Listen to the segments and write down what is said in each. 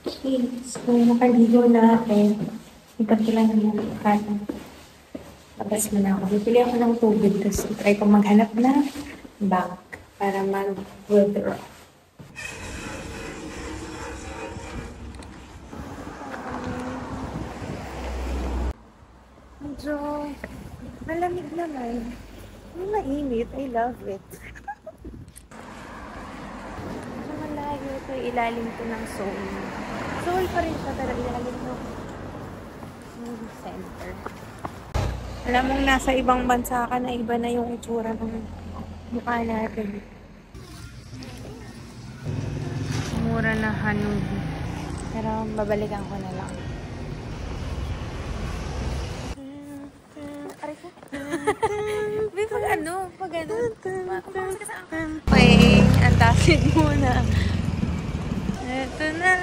Okay, so nakaligo na natin. Ikat ko lang naman kanan. Tapos mo na ako. Bibili ako ng tubig. Tapos try ko maghanap na bank para mag-withdraw. Medyo malamig naman. Hindi mainit. I love it. Medyo malayo ito. Ilalim ko ng Seoul. Seoul pa rin siya, pero ilalim ng center. Alam mong nasa ibang bansa ka na iba na yung itsura ng mukha natin. Mura na Hanoi. Pero babalikan ko na lang. Aray ko. May pag ano? Okay, antasin muna. Ito na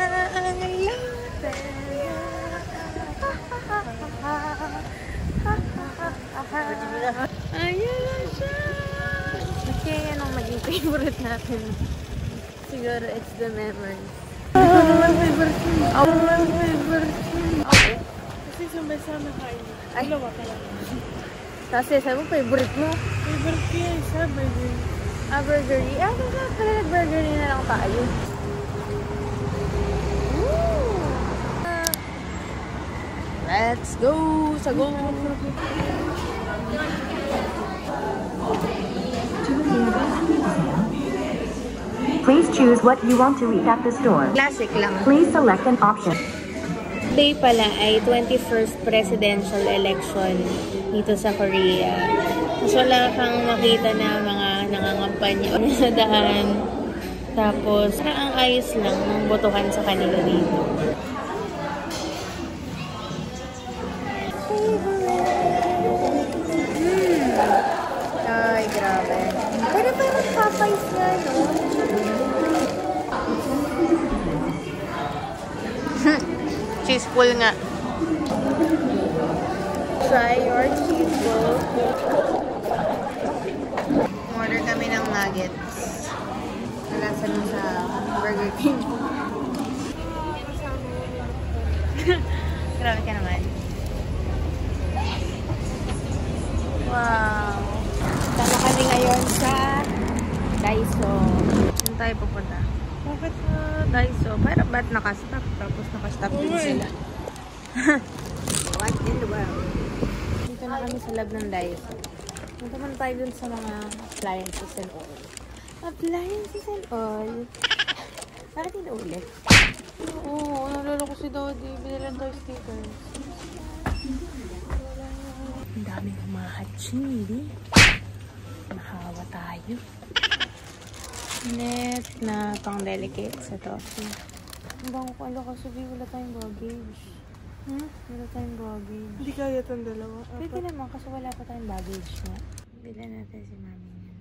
ang lahat. Ayan na siya. Okay, anong maging favorite natin? Siguro it's the memory. My favorite. My favorite. Okay. Kasi sama-sama kayo. Ay. Dalawa ka lang. Kasi sabi mo, favorite mo? Favorite ko yan sa burger. Burgery. Pala nag-burgery na lang tayo. Let's go! Sago! Please choose what you want to eat at the store. Classic lang. Please select an option. Today pala ay 21st presidential election dito sa Korea. Mas wala kang makita na mga nangangampanya sa daan. Tapos, ang ayos lang ng botohan sa kanila dito. Ay, grabe. Pero parang Popeyes nga, no? Cheese pool nga. Try your cheese pool. Order kami ng nuggets. Nalasa nun sa Burger King. Grabe ka naman. Wow! Tama kami ngayon sa Daiso. Saan tayo pupunta? Bakit sa Daiso? Para ba't nakastop? Tapos nakastop din sila. What in the world? Dito na kami sa lab ng Daiso. Punta man tayo dun sa mga appliances and all. Appliances and all? Bakit hindi ulit? Oo, nalala ko si Dodi. Binilan tayo stickers. Ang daming humahachili. Mahawa tayo. Net na pang delicate sa toffee. Ang bango ko, ala kasi wala tayong baggage. Wala tayong baggage. Hindi kaya itong dalawa. Pwede naman kasi wala pa tayong baggage na. Bilan natin si mami niya.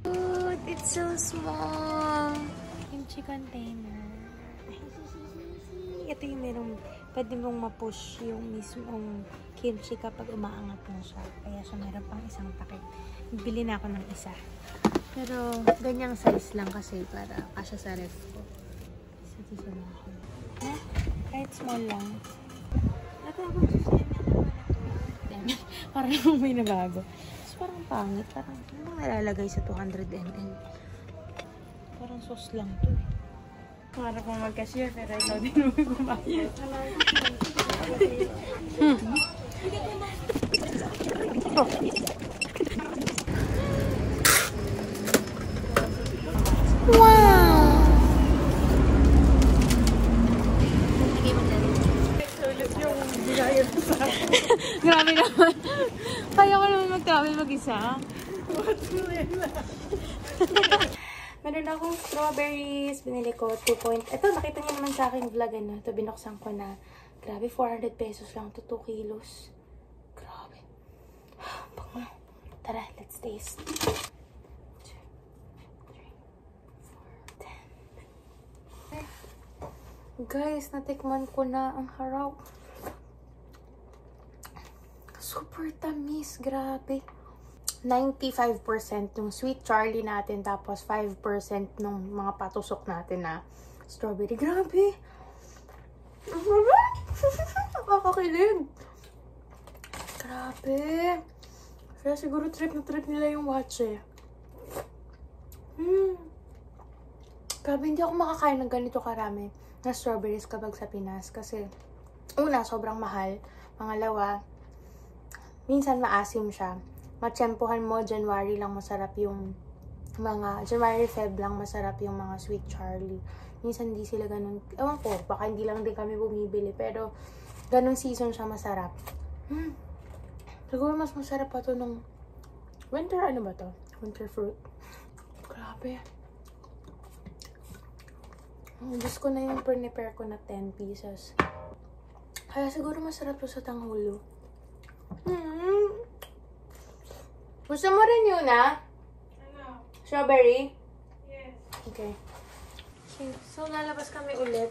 Dude, it's so small. Kimchi container. Ito yung merong, pwede mong ma-push yung mismong kimchi kapag umaangat na siya. Kaya siya meron pang isang takip. Bili na ako ng isa. Pero ganyang size lang kasi para kasya sa ref ko. Isa na ako. Kahit small lang. Ito ako susayin na naman ako. Parang may nabago. So, parang pangit. Parang ano nalalagay sa 200 ml. Parang sauce lang to eh. Para kung mag-cashier, pero ikaw din mo kumayas. Wow! Sulit yung ginaya ko sa akin. Grabe naman. Kaya ko naman mag-travel mag-isa. What's going on? Meron akong strawberries. Binili ko 2 point. Ito, nakita niyo naman sa aking vlog. Ano? Ito, binuksan ko na. Grabe, 400 pesos lang to 2 kilos. Grabe. Bango. Tara, let's taste. 2, 3, 4, 10. Guys, natikman ko na ang harap. Super tamis. Grabe. 95% yung Sweet Charlie natin, tapos 5% nung mga patusok natin na strawberry. Grabe! Nakakakilig! Grabe! Kaya siguro trip na trip nila yung watch eh. Grabe, hindi ako makakain ng ganito karami na strawberries kapag sa Pinas. Kasi, una, sobrang mahal. Pangalawa, minsan maasim siya. Matsyempohan mo, January lang masarap yung mga, January, Feb lang masarap yung mga Sweet Charlie. Minsan hindi sila ganun. Ewan ko, baka hindi lang din kami bumibili. Pero, ganun season siya masarap. Siguro mas masarap pa to nung winter, ano ba to? Winter fruit. Grabe. Ang Diyos ko na yung prepare ko na 10 pieces. Kaya siguro masarap to sa tanghulo. Gusto mo rin yun, ah? Ano? Strawberry? Yes. Okay. So, lalabas kami ulit.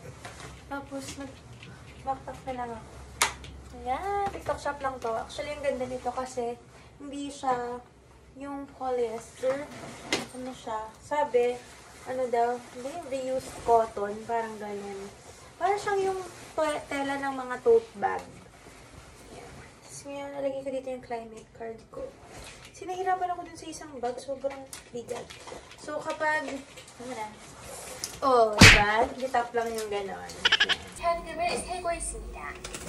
Tapos, nag-backpack na lang ako. Ayan, TikTok shop lang to. Actually, ang ganda nito kasi hindi siya yung polyester. Ano siya? Sabi, ano daw, hindi, reused cotton. Parang ganun. Parang siyang yung tela ng mga tote bag. Ayan. Tapos ngayon, nalagay ko dito yung climate card ko. Sinahirapan ako dun sa isang bag. Sobrang bigat. So, kapag, ano na? Oh, diba? Gitap lang yung ganon. 현금을 세고 있습니다.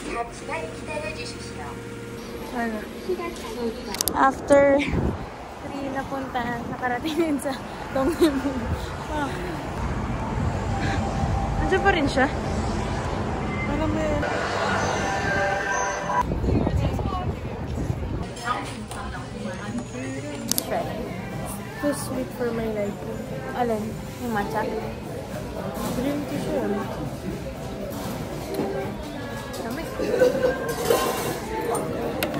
잠시만 기다려 주십시오. Ano? After 3 na punta, nakarating din sa Dongdaemun. Nandiyan pa rin siya. Alam mo yun. Too sweet for my liking. Alin? Yung matcha? Green tea siya.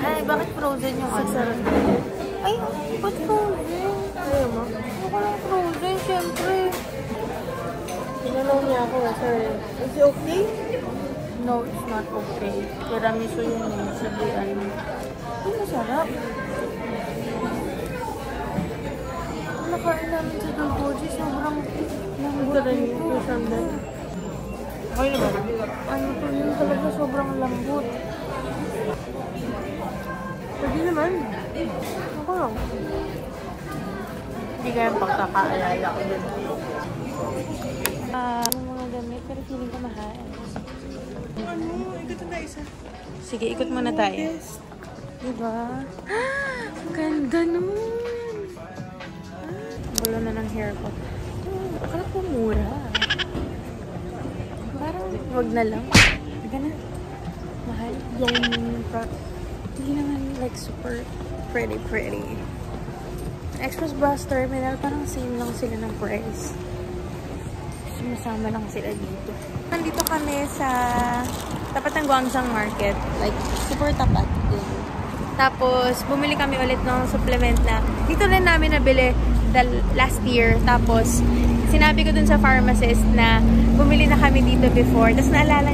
Ay, bakit frozen yung ano? Ay, ba't frozen? Ayaw mo? Ako lang frozen, syempre. Tinanong niya ako, sir, is it okay? No, it's not okay. Tiramisu yun eh. Sige, ano. Ay, masarap. Nakain namin sa Dolgoji, sobrang lambot nito. Okay na ba? Ano to yun talaga, sobrang lambot. Pwede naman. Ako lang. Hindi kaya pagkakaalala ko dun. Yung mga damit, pero feeling ko mahal. Ano? Ikot na isa. Sige, ikot muna tayo. Diba? Ang ganda nun! Bulo na ng hair ko. Akala ko mura. Parang wag na lang. Aga na. Mahal. Yung hindi naman like super pretty. Express Bus Terminal, parang same lang sila ng price. Sumasama lang sila dito. Nandito kami sa tapat ng Gwangjang Market. Like, super tapat din. Tapos, bumili kami ulit ng supplement na dito rin namin nabili last year. Tapos, sinabi ko dun sa pharmacist na bumili na kami dito before. Tapos, naalala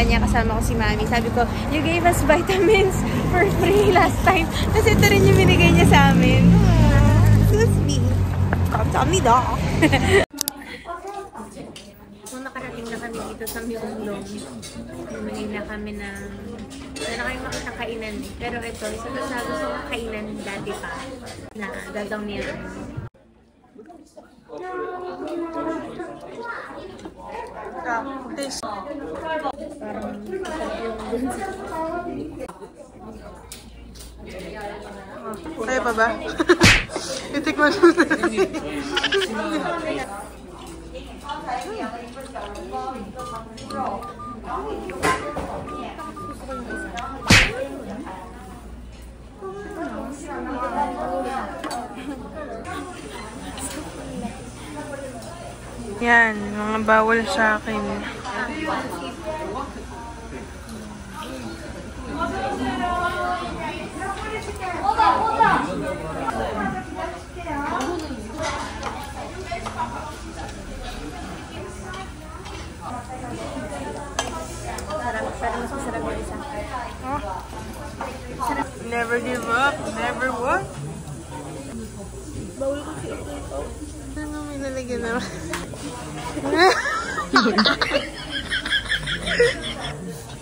niya kasama ko si Mami. Sabi ko, you gave us vitamins for free last time. Tapos, ito rin yung binigay niya sa amin. So sweet. 감사합니다. Nung nakarating na kami dito sa Myeongdong, bumili na kami ng wala kayong makita kainan eh. Pero ito, isa to sa gusto kong kainan dati pa na gagawin niya. Taste. Parang Kaya pa ba? Itikman mo na. Yan, mga bawal sa akin. Never give up, never what? Sige naman.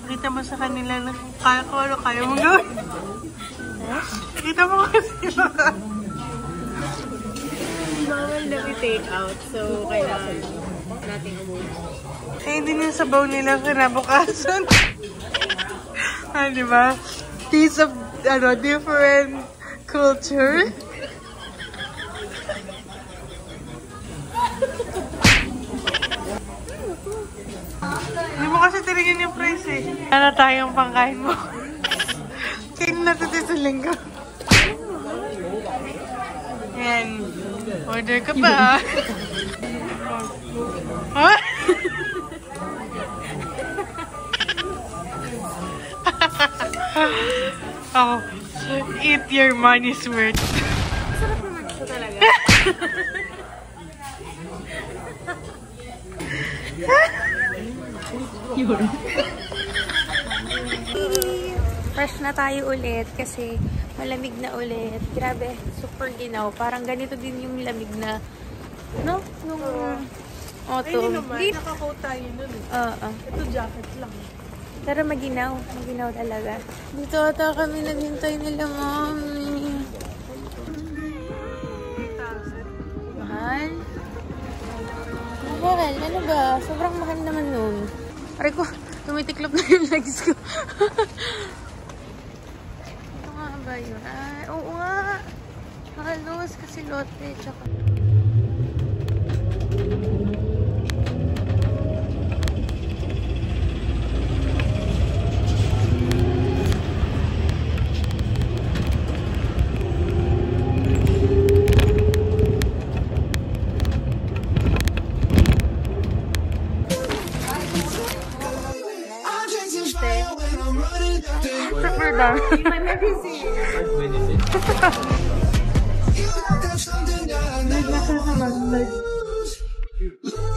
Kita mo sa kanila na kaya ko ano kaya mo gawin. Kita mo kasi ba? Bawal na i-take out, so kailangan natin umuwi. Eh, hindi yung sabaw nila kinabukasan. Ah, di ba? Piece of, different culture. Hindi mo kasi tinigin yung price eh. Ano tayong pangkain mo? Kain natin dito sa linggo. Yan. Order ka pa. Ha? Oh, eat your money's worth. Sarap naman ito talaga. Fresh na tayo ulit kasi malamig na ulit. Grabe, super ginaw. Parang ganito din yung lamig na, no? Yung autumn. Ay, naka-coat tayo nun eh. Ito jacket lang. Pero maginaw. Maginaw talaga. Dito ata kami naghintay nila, mami. Mahal? Mahal? Ano ba? Sobrang mahal naman nun. Aray ko, tumitiklop na yung legs ko. Ito nga ba yun? Ay, oo nga. Halos kasi lote. Tsaka...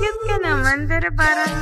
Cute ka naman, pero parang